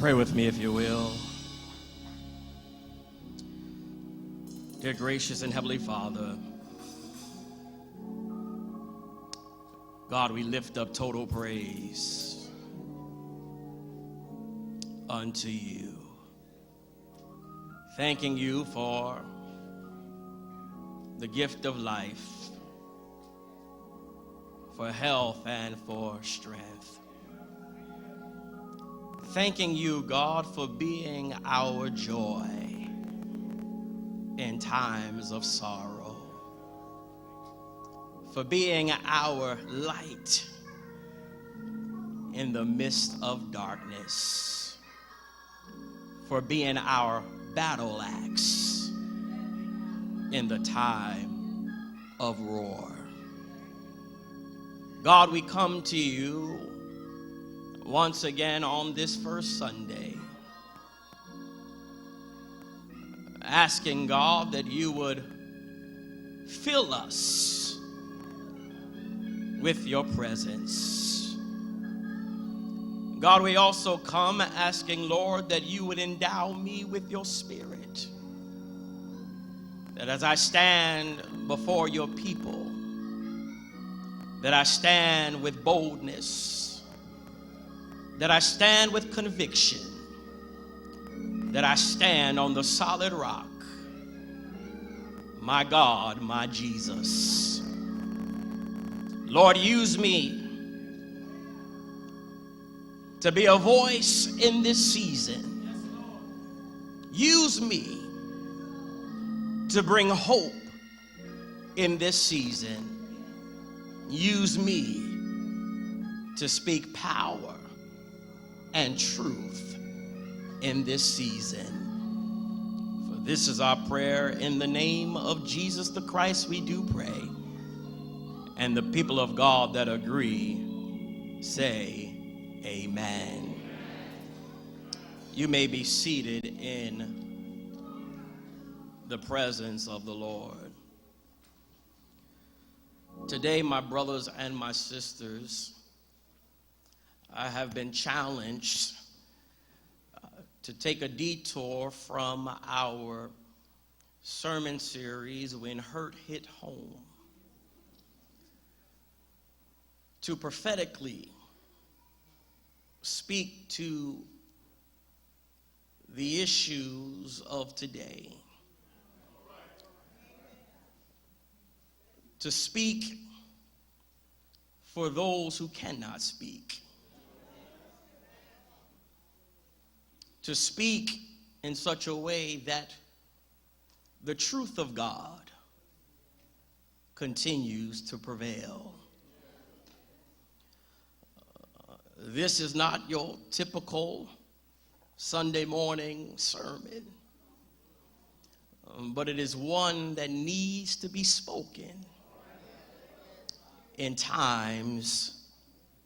Pray with me if you will. Dear gracious and heavenly Father, God, we lift up total praise unto you. Thanking you for the gift of life, for health and for strength. Thanking you, God, for being our joy in times of sorrow, for being our light in the midst of darkness, for being our battle axe in the time of roar. God, we come to you once again on this first Sunday, asking God that you would fill us with your presence. God, we also come asking, Lord, that you would endow me with your spirit, that as I stand before your people, that I stand with boldness, that I stand with conviction, that I stand on the solid rock, my God, my Jesus. Lord, use me to be a voice in this season. Use me to bring hope in this season. Use me to speak power and truth in this season. For this is our prayer in the name of Jesus the Christ we do pray. And the people of God that agree say amen. You may be seated in the presence of the Lord. Today, my brothers and my sisters, I have been challenged to take a detour from our sermon series, When Hurt Hit Home, to prophetically speak to the issues of today, to speak for those who cannot speak, to speak in such a way that the truth of God continues to prevail. This is not your typical Sunday morning sermon, but it is one that needs to be spoken in times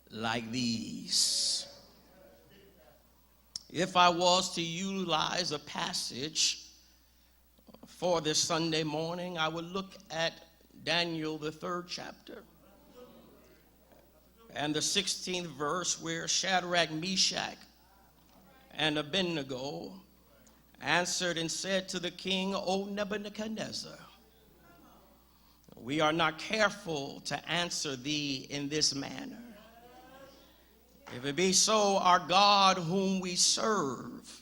like these. If I was to utilize a passage for this Sunday morning, I would look at Daniel, the 3rd chapter, and the 16th verse, where Shadrach, Meshach, and Abednego answered and said to the king, O Nebuchadnezzar, we are not careful to answer thee in this manner. If it be so, our God whom we serve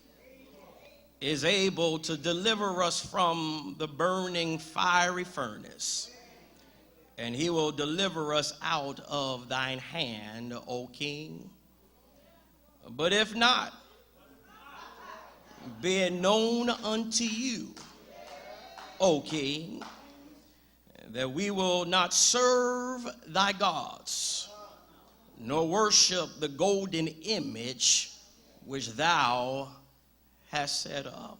is able to deliver us from the burning fiery furnace, and he will deliver us out of thine hand, O king. But if not, be it known unto you, O king, that we will not serve thy gods, nor worship the golden image which thou hast set up.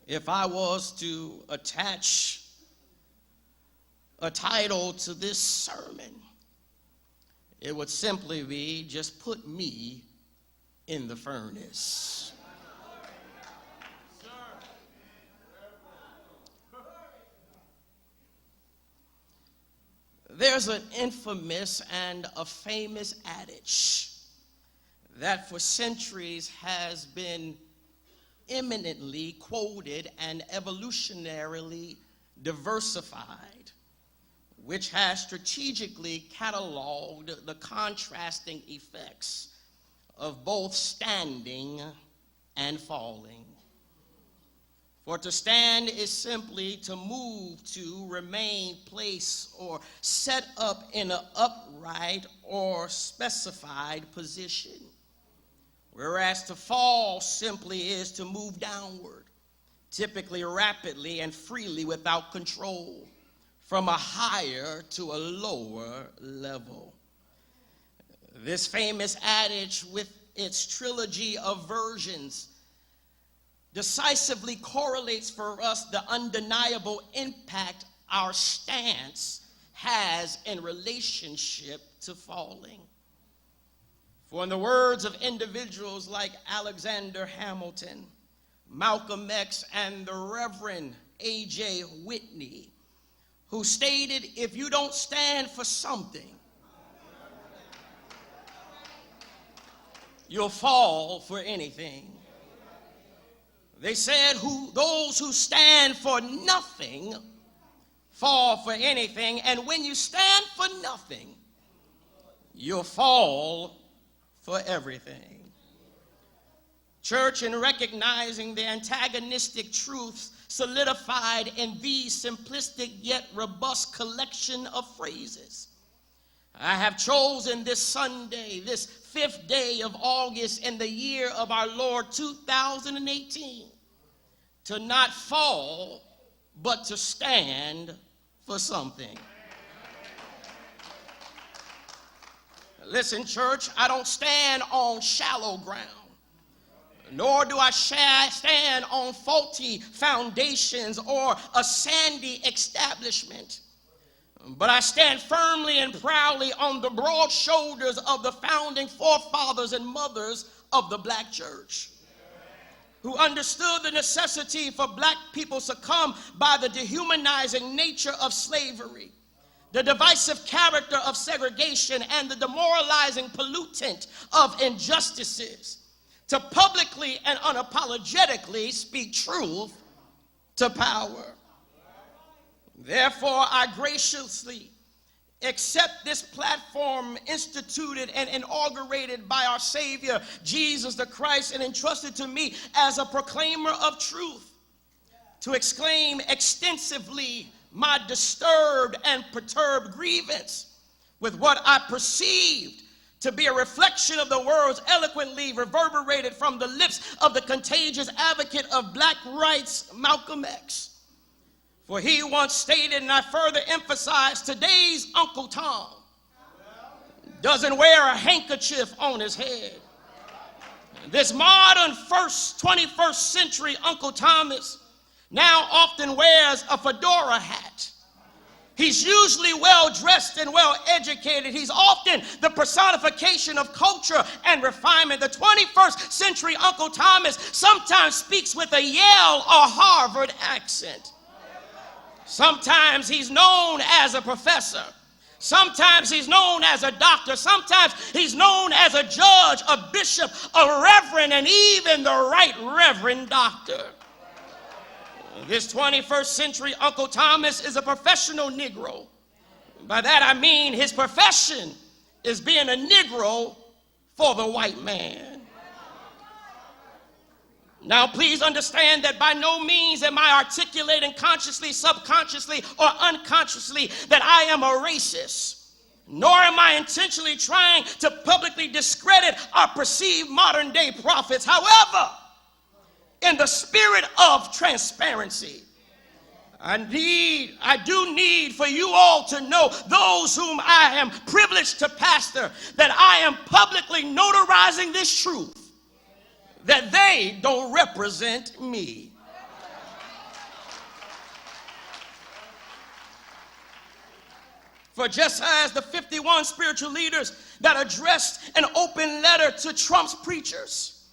If I was to attach a title to this sermon, it would simply be, just put me in the furnace. There's an infamous and a famous adage that for centuries has been eminently quoted and evolutionarily diversified, which has strategically cataloged the contrasting effects of both standing and falling. For to stand is simply to move, to remain, place, or set up in an upright or specified position. Whereas to fall simply is to move downward, typically rapidly and freely without control, from a higher to a lower level. This famous adage, with its trilogy of versions, decisively correlates for us the undeniable impact our stance has in relationship to falling. For in the words of individuals like Alexander Hamilton, Malcolm X, and the Reverend A.J. Whitney, who stated, if you don't stand for something, you'll fall for anything. They said, those who stand for nothing fall for anything, and when you stand for nothing, you'll fall for everything. Church, in recognizing the antagonistic truths solidified in these simplistic yet robust collection of phrases, I have chosen this Sunday, this 5th day of August in the year of our Lord 2018, to not fall, but to stand for something. Listen, church, I don't stand on shallow ground, nor do I stand on faulty foundations or a sandy establishment. But I stand firmly and proudly on the broad shoulders of the founding forefathers and mothers of the black church, who understood the necessity for black people succumb by the dehumanizing nature of slavery, the divisive character of segregation, and the demoralizing pollutant of injustices, to publicly and unapologetically speak truth to power. Therefore, I graciously accept this platform instituted and inaugurated by our Savior, Jesus the Christ, and entrusted to me as a proclaimer of truth, to exclaim extensively my disturbed and perturbed grievance with what I perceived to be a reflection of the words eloquently reverberated from the lips of the contagious advocate of black rights, Malcolm X. For he once stated, and I further emphasize, today's Uncle Tom doesn't wear a handkerchief on his head. This modern 21st century Uncle Thomas now often wears a fedora hat. He's usually well dressed and well educated. He's often the personification of culture and refinement. The 21st century Uncle Thomas sometimes speaks with a Yale or Harvard accent. Sometimes he's known as a professor. Sometimes he's known as a doctor. Sometimes he's known as a judge, a bishop, a reverend, and even the right reverend doctor. This 21st century Uncle Thomas is a professional Negro. By that I mean his profession is being a Negro for the white man. Now, please understand that by no means am I articulating consciously, subconsciously, or unconsciously that I am a racist, nor am I intentionally trying to publicly discredit our perceived modern day prophets. However, in the spirit of transparency, I do need for you all to know, those whom I am privileged to pastor, that I am publicly notarizing this truth, that they don't represent me. For just as the 51 spiritual leaders that addressed an open letter to Trump's preachers,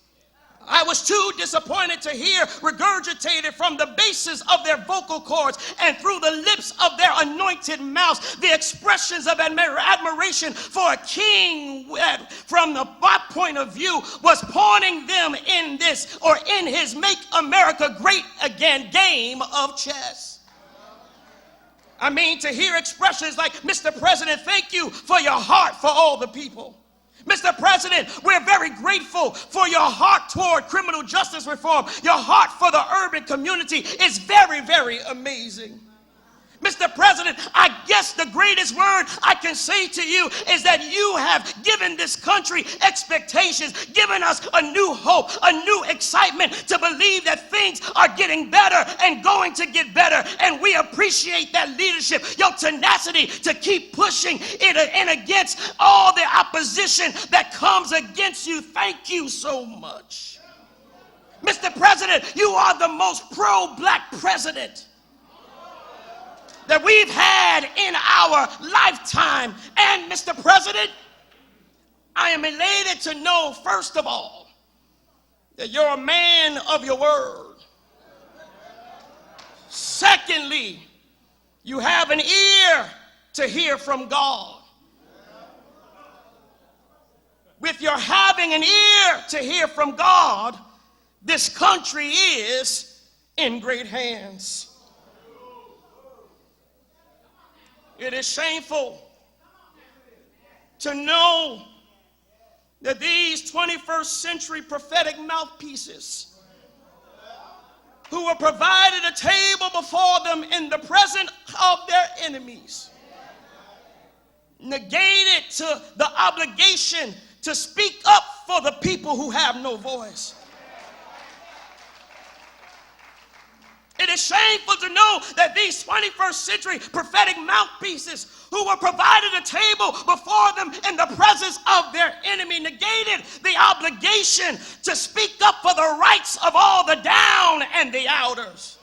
I was too disappointed to hear regurgitated from the bases of their vocal cords and through the lips of their anointed mouths the expressions of admiration for a king that, from my point of view, was pointing them in this or in his Make America Great Again game of chess. I mean, to hear expressions like, Mr. President, thank you for your heart for all the people. Mr. President, we're very grateful for your heart toward criminal justice reform. Your heart for the urban community is very, very amazing. Mr. President, I guess the greatest word I can say to you is that you have given this country expectations, given us a new hope, a new excitement to believe that things are getting better and going to get better. And we appreciate that leadership, your tenacity to keep pushing it and against all the opposition that comes against you. Thank you so much. Mr. President, you are the most pro-black president that we've had in our lifetime. And Mr. President, I am elated to know, first of all, that you're a man of your word. Secondly, you have an ear to hear from God. With your having an ear to hear from God, this country is in great hands. It is shameful to know that these 21st century prophetic mouthpieces who were provided a table before them in the presence of their enemies negated to the obligation to speak up for the people who have no voice. It is shameful to know that these 21st century prophetic mouthpieces who were provided a table before them in the presence of their enemy negated the obligation to speak up for the rights of all the down and the outers.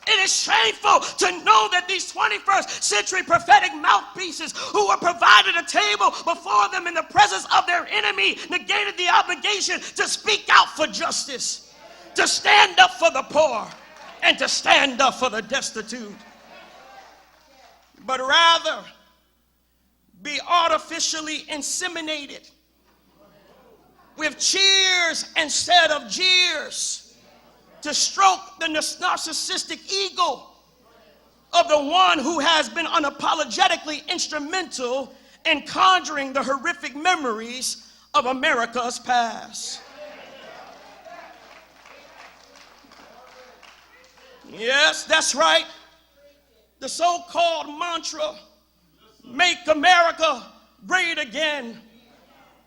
It is shameful to know that these 21st century prophetic mouthpieces who were provided a table before them in the presence of their enemy negated the obligation to speak out for justice, to stand up for the poor, and to stand up for the destitute, but rather be artificially inseminated with cheers instead of jeers to stroke the narcissistic ego of the one who has been unapologetically instrumental in conjuring the horrific memories of America's past. Yes, that's right. The so-called mantra, Make America Great Again,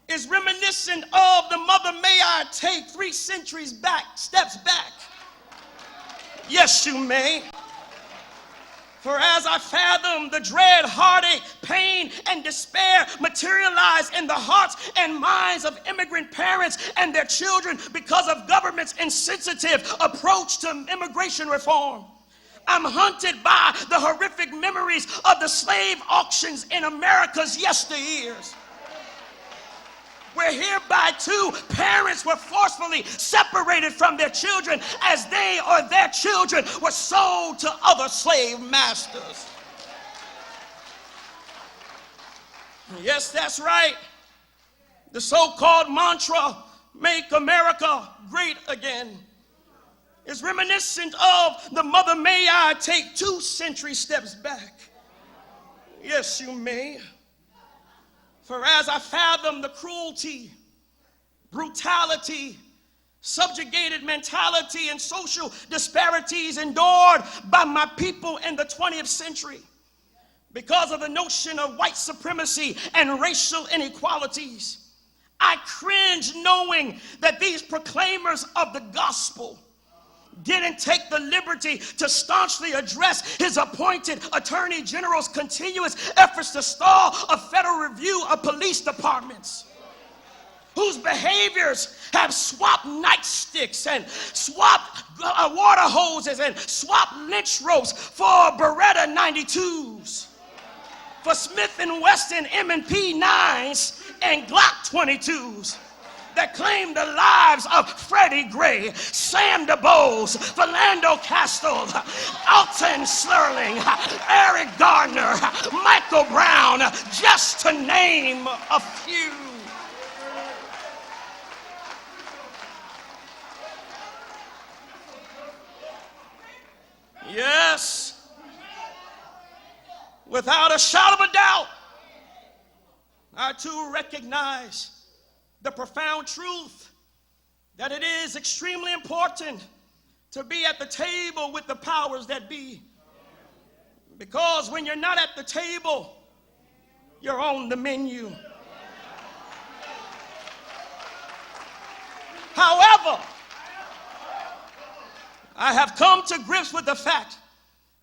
is reminiscent of the Mother May I Take 3 centuries back, steps back. Yes, you may. For as I fathom the dread, heartache, pain, and despair materialize in the hearts and minds of immigrant parents and their children because of government's insensitive approach to immigration reform, I'm haunted by the horrific memories of the slave auctions in America's yesteryears, where hereby too parents were forcefully separated from their children as they or their children were sold to other slave masters. Yes, that's right. The so-called mantra, Make America Great Again, is reminiscent of the Mother May I Take 2 century steps back. Yes, you may. For as I fathom the cruelty, brutality, subjugated mentality, and social disparities endured by my people in the 20th century because of the notion of white supremacy and racial inequalities, I cringe knowing that these proclaimers of the gospel didn't take the liberty to staunchly address his appointed attorney general's continuous efforts to stall a federal review of police departments whose behaviors have swapped nightsticks and swapped water hoses and swapped lynch ropes for Beretta 92s, for Smith & Wesson M&P 9s and Glock 22s. that claimed the lives of Freddie Gray, Sam DuBose, Philando Castile, Alton Sterling, Eric Gardner, Michael Brown, just to name a few. Yes, without a shadow of a doubt, I too recognize the profound truth that it is extremely important to be at the table with the powers that be. Because when you're not at the table, you're on the menu. However, I have come to grips with the fact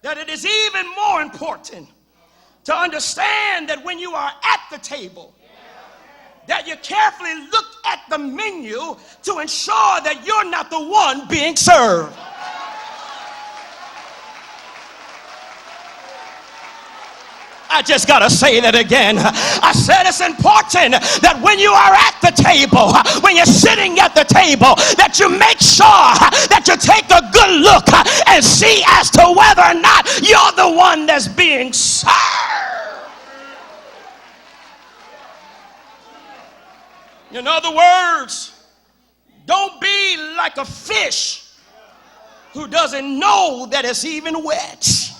that it is even more important to understand that when you are at the table, that you carefully look at the menu to ensure that you're not the one being served. I just got to say that again. I said it's important that when you are at the table, when you're sitting at the table, that you make sure that you take a good look and see as to whether or not you're the one that's being served. In other words, don't be like a fish who doesn't know that it's even wet.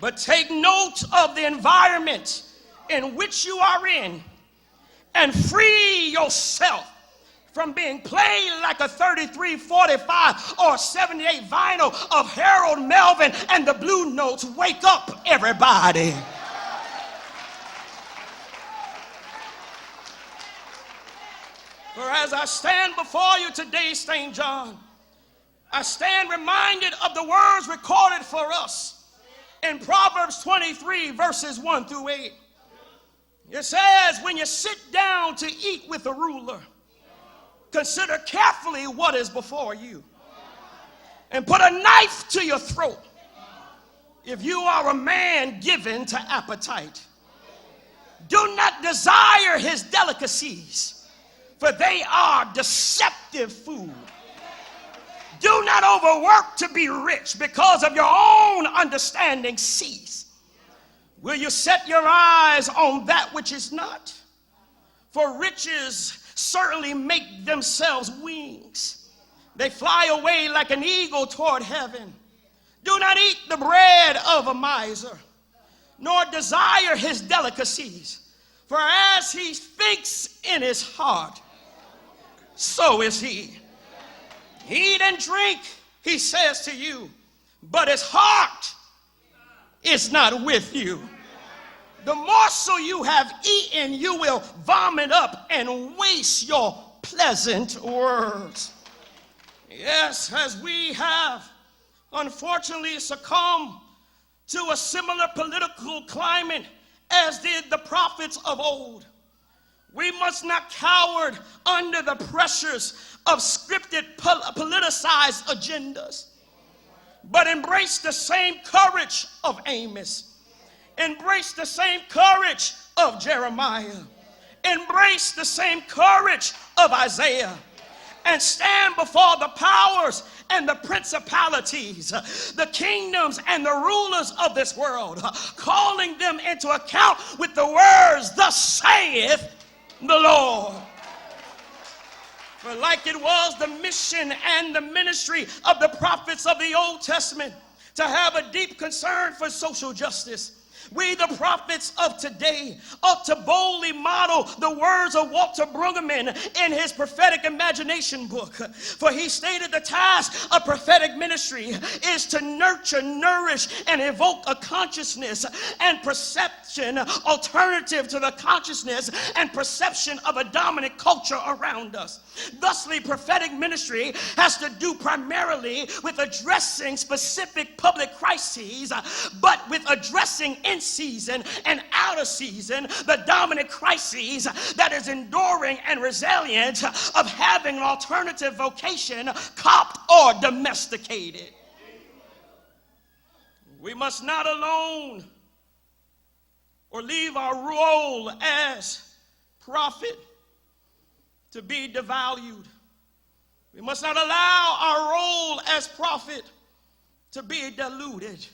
But take note of the environment in which you are in and free yourself from being played like a 33, 45, or 78 vinyl of Harold Melvin and the Blue Notes. Wake up, everybody. For as I stand before you today, St. John, I stand reminded of the words recorded for us in Proverbs 23, verses 1 through 8. It says, when you sit down to eat with a ruler, consider carefully what is before you, and put a knife to your throat if you are a man given to appetite. Do not desire his delicacies, for they are deceptive food. Do not overwork to be rich, because of your own understanding cease. Will you set your eyes on that which is not? For riches certainly make themselves wings. They fly away like an eagle toward heaven. Do not eat the bread of a miser, nor desire his delicacies. For as he thinks in his heart, so is he. Eat and drink, he says to you, but his heart is not with you. The morsel you have eaten, you will vomit up and waste your pleasant words. Yes, as we have unfortunately succumbed to a similar political climate as did the prophets of old, we must not cower under the pressures of scripted, politicized agendas, but embrace the same courage of Amos, embrace the same courage of Jeremiah, embrace the same courage of Isaiah, and stand before the powers and the principalities, the kingdoms and the rulers of this world, calling them into account with the words, thus saith the Lord. For like it was the mission and the ministry of the prophets of the Old Testament to have a deep concern for social justice, we, the prophets of today, ought to boldly model the words of Walter Brueggemann in his prophetic imagination book. For he stated the task of prophetic ministry is to nurture, nourish, and evoke a consciousness and perception alternative to the consciousness and perception of a dominant culture around us. Thusly, prophetic ministry has to do primarily with addressing specific public crises, but with addressing in season and out of season the dominant crises that is enduring and resilient of having an alternative vocation copped or domesticated. We must not alone or leave our role as prophet to be devalued. We must not allow our role as prophet to be diluted.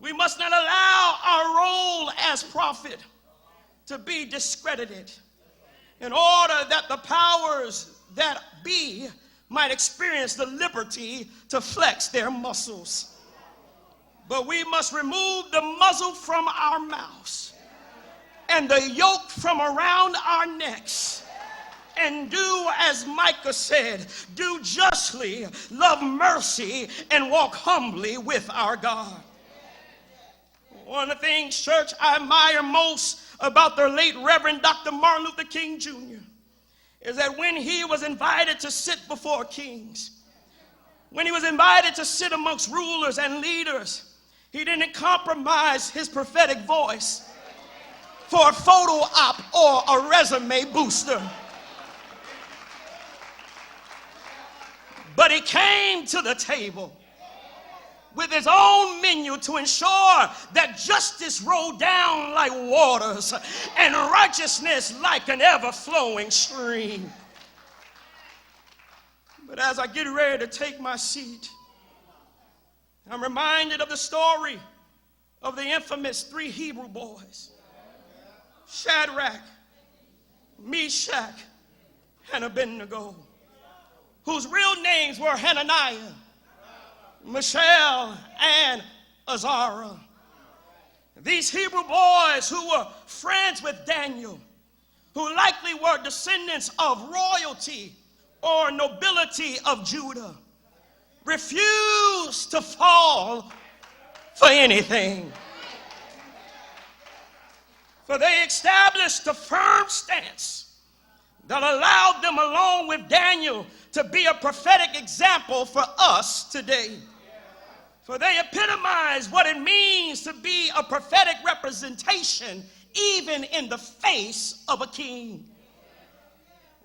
We must not allow our role as prophet to be discredited, in order that the powers that be might experience the liberty to flex their muscles. But we must remove the muzzle from our mouths and the yoke from around our necks, and do as Micah said, do justly, love mercy, and walk humbly with our God. One of the things, church, I admire most about the late Reverend Dr. Martin Luther King Jr. is that when he was invited to sit before kings, when he was invited to sit amongst rulers and leaders, he didn't compromise his prophetic voice for a photo op or a resume booster. But he came to the table with his own menu to ensure that justice rolled down like waters and righteousness like an ever-flowing stream. But as I get ready to take my seat, I'm reminded of the story of the infamous 3 Hebrew boys, Shadrach, Meshach, and Abednego, whose real names were Hananiah, Mishael, and Azariah. These Hebrew boys who were friends with Daniel, who likely were descendants of royalty or nobility of Judah, refused to fall for anything. For they established a firm stance that allowed them, along with Daniel, to be a prophetic example for us today. For they epitomize what it means to be a prophetic representation, even in the face of a king.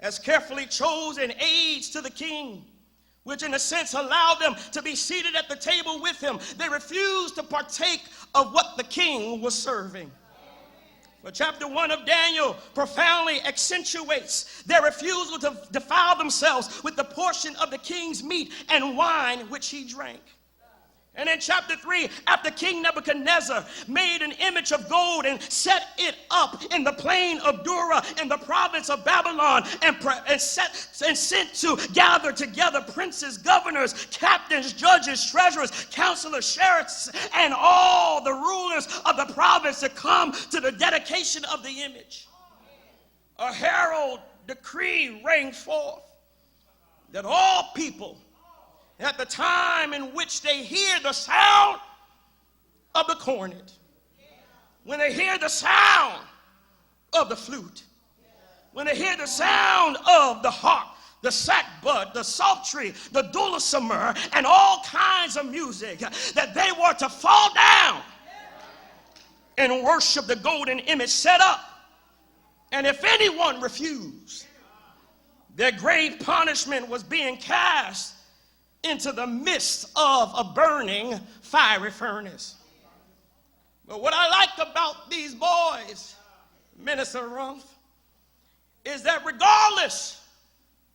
As carefully chosen aides to the king, which in a sense allowed them to be seated at the table with him, they refused to partake of what the king was serving. But chapter 1 of Daniel profoundly accentuates their refusal to defile themselves with the portion of the king's meat and wine which he drank. And in chapter 3, after King Nebuchadnezzar made an image of gold and set it up in the plain of Dura in the province of Babylon, and sent to gather together princes, governors, captains, judges, treasurers, counselors, sheriffs, and all the rulers of the province to come to the dedication of the image, a herald decree rang forth that all people, at the time in which they hear the sound of the cornet, when they hear the sound of the flute, when they hear the sound of the harp, the sackbut, the psaltery, the dulcimer, and all kinds of music, that they were to fall down and worship the golden image set up. And if anyone refused, their grave punishment was being cast into the midst of a burning fiery furnace. But what I like about these boys, Minister Rumpf, is that regardless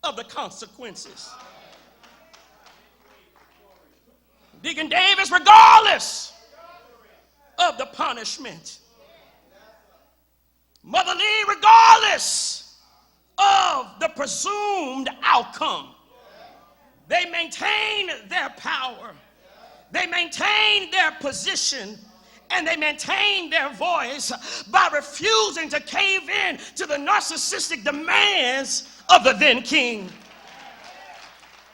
of the consequences, Deacon Davis, regardless of the punishment, Mother Lee, regardless of the presumed outcome, they maintain their power, they maintain their position, and they maintain their voice by refusing to cave in to the narcissistic demands of the then king.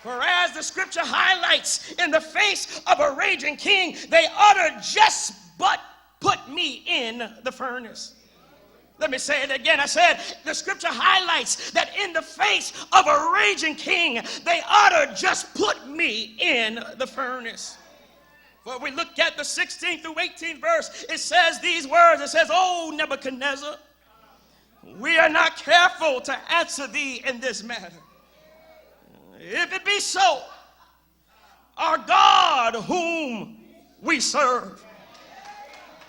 For as the scripture highlights, in the face of a raging king, they uttered, "Just but put me in the furnace." Let me say it again. I said the scripture highlights that in the face of a raging king, they uttered, "Just put me in the furnace." When we look at the 16th through 18th verse, it says these words. It says, "O Nebuchadnezzar, we are not careful to answer thee in this matter. If it be so, our God whom we serve,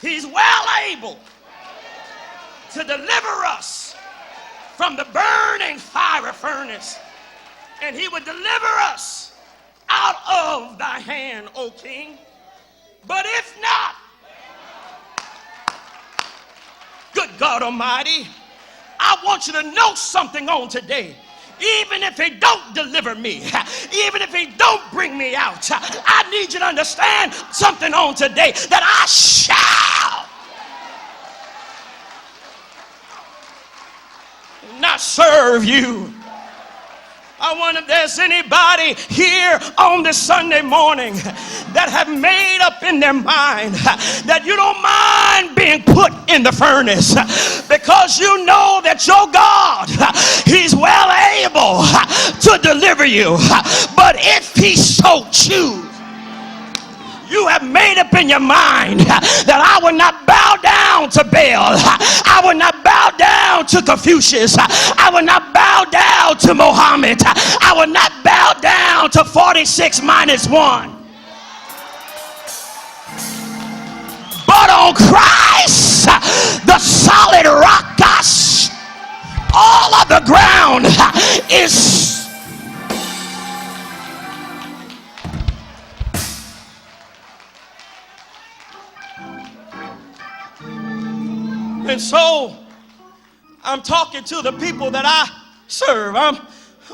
he's well able to deliver us from the burning fiery furnace, and he would deliver us out of thy hand, O King. But if not, good God Almighty, I want you to know something on today. Even if he don't deliver me, even if he don't bring me out, I need you to understand something on today, that I shall not serve you. I wonder if there's anybody here on this Sunday morning that have made up in their mind that you don't mind being put in the furnace, because you know that your God, he's well able to deliver you. But if he so choose, you have made up in your mind that I will not bow down to Baal. I will not bow down to Confucius. I will not bow down to Mohammed. I will not bow down to 46 minus 1. But on Christ, the solid rock, all of the ground is. And so I'm talking to the people that I serve. I'm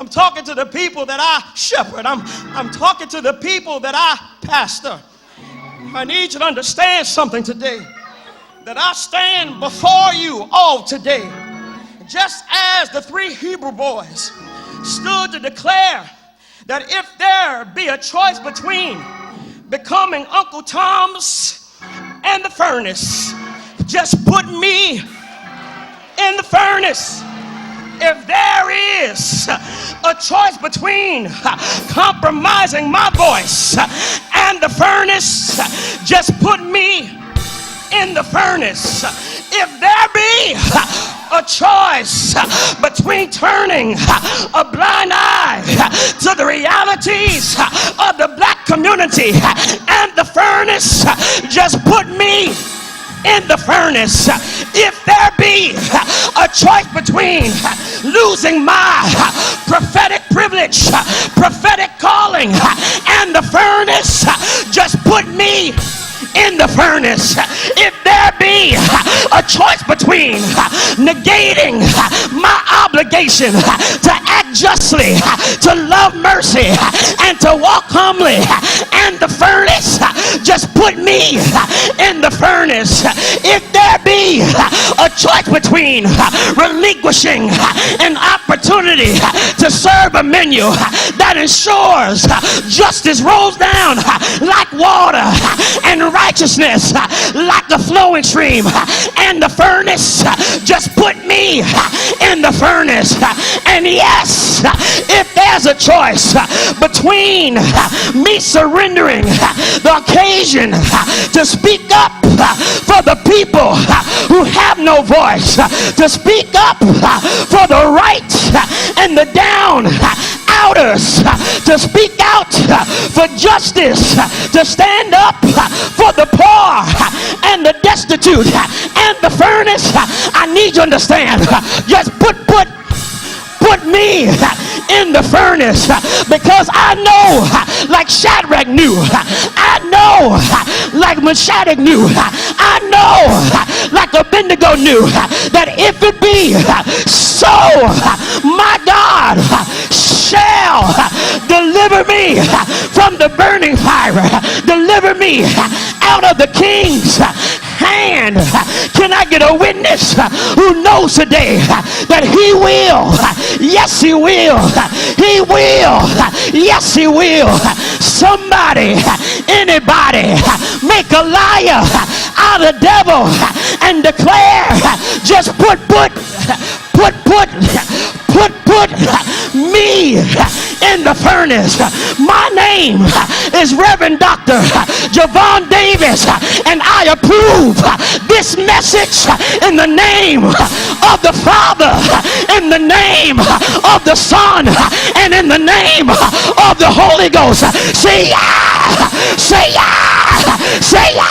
talking to the people that I shepherd. I'm talking to the people that I pastor. I need you to understand something today, that I stand before you all today just as the 3 Hebrew boys stood to declare that if there be a choice between becoming Uncle Tom's and the furnace, just put me in the furnace. If there is a choice between compromising my voice and the furnace, just put me in the furnace. If there be a choice between turning a blind eye to the realities of the black community and the furnace, just put me in the furnace. If there be a choice between losing my prophetic privilege, prophetic calling, and the furnace, just put me in the furnace. If there be a choice between negating my obligation to act justly, to love mercy, and to walk humbly, and the furnace, just put me in the furnace. If there be a choice between relinquishing an opportunity to serve a menu that ensures justice rolls down like water and righteousness like a flowing stream, and the furnace, just put me in the furnace. And yes, if there's a choice between me surrendering the occasion to speak up for the people who have no voice, to speak up for the right and the down outers, to speak out for justice, to stand up for the poor and the destitute, and the furnace, I need you to understand, just put me in the furnace, because I know, like Shadrach knew, I know, like Meshach knew, I know, like Abednego knew, that if it be so, my God shall deliver me from the burning fire, deliver me out of the king's hand. Can I get a witness who knows today that he will? Yes, he will. He will. Yes, he will. Somebody, anybody, make a liar out of the devil and declare, just put me in the furnace. My name is Reverend Dr. Jovon Davis, and I approve this message in the name of the Father, in the name of the Son, and in the name of the Holy Ghost. Say yeah! Say yeah! Say yeah!